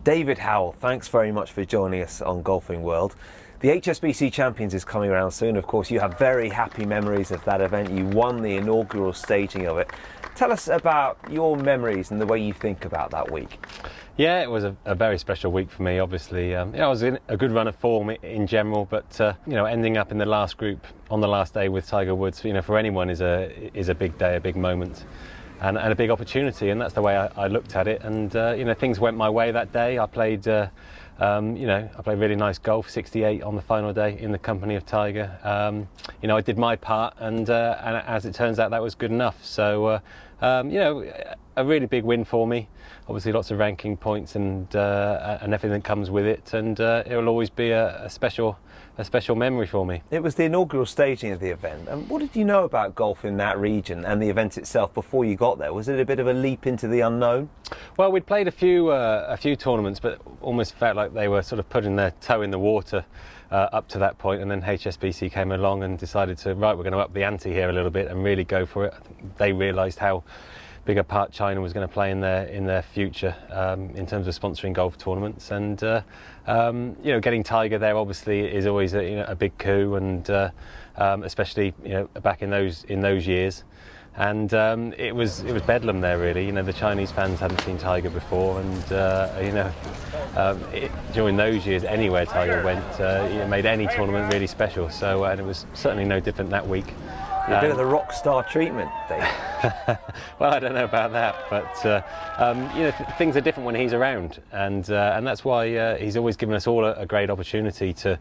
David Howell, thanks very much for joining us on Golfing World. The HSBC Champions is coming around soon. Of course, you have very happy memories of that event. You won the inaugural staging of it. Tell us about your memories and the way you think about that week. Yeah, it was a very special week for me, obviously. I was in a good run of form in general, but ending up in the last group on the last day with Tiger Woods, for anyone is a big day, a big moment. And a big opportunity, and that's the way I looked at it. And things went my way that day. I played, I played really nice golf, 68 on the final day in the company of Tiger. I did my part, and as it turns out, that was good enough. So, a really big win for me. Obviously, lots of ranking points and everything that comes with it, and it will always be a special memory for me. It was the inaugural staging of the event. And what did you know about golf in that region and the event itself before you got there? Was it a bit of a leap into the unknown? Well, we'd played a few tournaments, but almost felt like they were sort of putting their toe in the water up to that point, and then HSBC came along and decided we're going to up the ante here a little bit and really go for it. I think they realised how big a part China was going to play in their future in terms of sponsoring golf tournaments, and getting Tiger there obviously is always a big coup, and especially back in those years, and it was bedlam there really. The Chinese fans hadn't seen Tiger before, and during those years anywhere Tiger went, it made any tournament really special. So and it was certainly no different that week. A bit of the rock star treatment, Dave. Well, I don't know about that, but things are different when he's around, and that's why he's always given us all a great opportunity to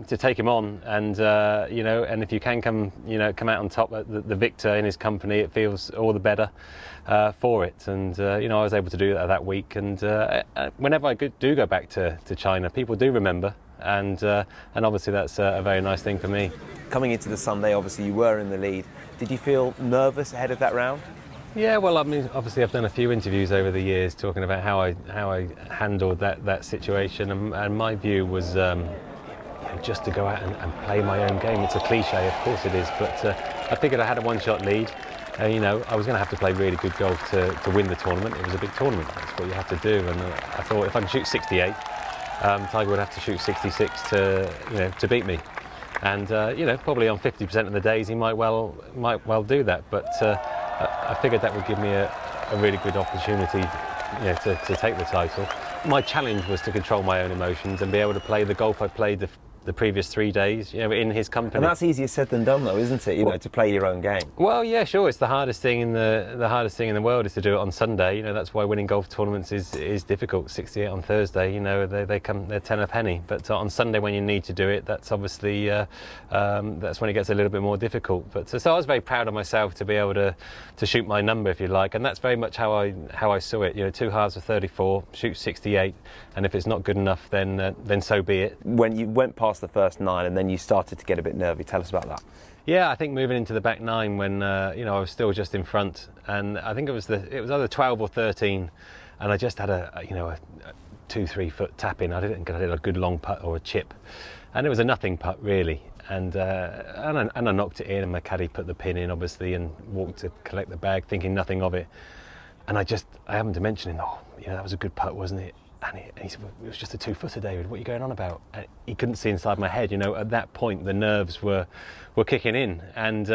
take him on, and and if you can come out on top, the victor in his company, it feels all the better for it. And I was able to do that week, and whenever I do go back to China, people do remember, and obviously that's a very nice thing for me. Coming into the Sunday, obviously you were in the lead. Did you feel nervous ahead of that round? Yeah, well, I mean, obviously I've done a few interviews over the years talking about how I handled that situation, and my view was just to go out and play my own game. It's a cliche, of course it is, but I figured I had a one-shot lead. I was going to have to play really good golf to win the tournament. It was a big tournament. That's what you have to do, and I thought if I can shoot 68, Tiger would have to shoot 66 to beat me. And probably on 50% of the days he might well do that, but I figured that would give me a really good opportunity to take the title. My challenge was to control my own emotions and be able to play the golf I played the previous 3 days, in his company. And that's easier said than done, though, isn't it? To play your own game. Well, yeah, sure. It's the hardest thing in the world is to do it on Sunday. That's why winning golf tournaments is difficult. 68 on Thursday, they're 10 a penny. But on Sunday, when you need to do it, that's obviously that's when it gets a little bit more difficult. But so I was very proud of myself to be able to shoot my number, if you like, and that's very much how I saw it. 2 halves of 34, shoot 68, and if it's not good enough, then so be it. When you went past the first 9 and then you started to get a bit nervy, tell us about that. Yeah, I think moving into the back 9 when I was still just in front, and I think it was either 12 or 13, and I just had a 2-3 foot tap in. I didn't think I did a good long putt or a chip, and it was a nothing putt really, and I knocked it in, and my caddy put the pin in obviously and walked to collect the bag thinking nothing of it, and I happened to mention him, that was a good putt, wasn't it? And he said, well, it was just a 2-footer, David. What are you going on about? And he couldn't see inside my head. At that point, the nerves were kicking in. And,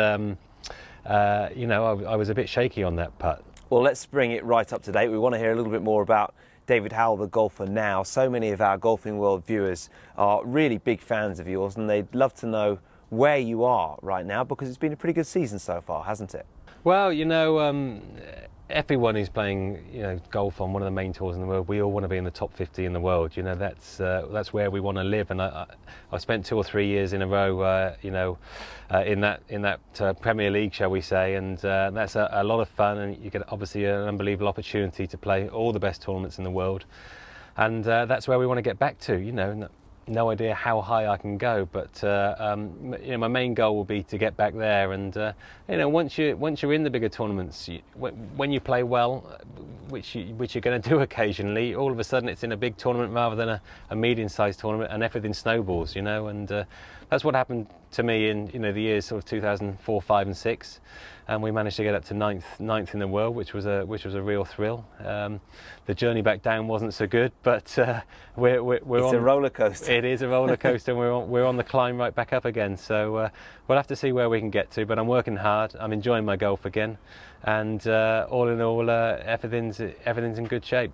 I was a bit shaky on that putt. Well, let's bring it right up to date. We want to hear a little bit more about David Howell, the golfer now. So many of our Golfing World viewers are really big fans of yours, and they'd love to know where you are right now, because it's been a pretty good season so far, hasn't it? Well, everyone who's playing, golf on one of the main tours in the world, we all want to be in the top 50 in the world. That's where we want to live. And I've spent 2 or 3 years in a row, in that Premier League, shall we say, and that's a lot of fun. And you get obviously an unbelievable opportunity to play all the best tournaments in the world, and that's where we want to get back to. No idea how high I can go, but my main goal will be to get back there. And once you're in the bigger tournaments, when you play well, which you're going to do occasionally, all of a sudden it's in a big tournament rather than a medium-sized tournament, and everything snowballs. And that's what happened to me in the years sort of 2004, 5, and 6. and we managed to get up to ninth in the world, which was a real thrill. The journey back down wasn't so good, but we're it's a roller coaster. It is a roller coaster, and we're on the climb right back up again. So we'll have to see where we can get to. But I'm working hard. I'm enjoying my golf again, and all in all, everything's in good shape.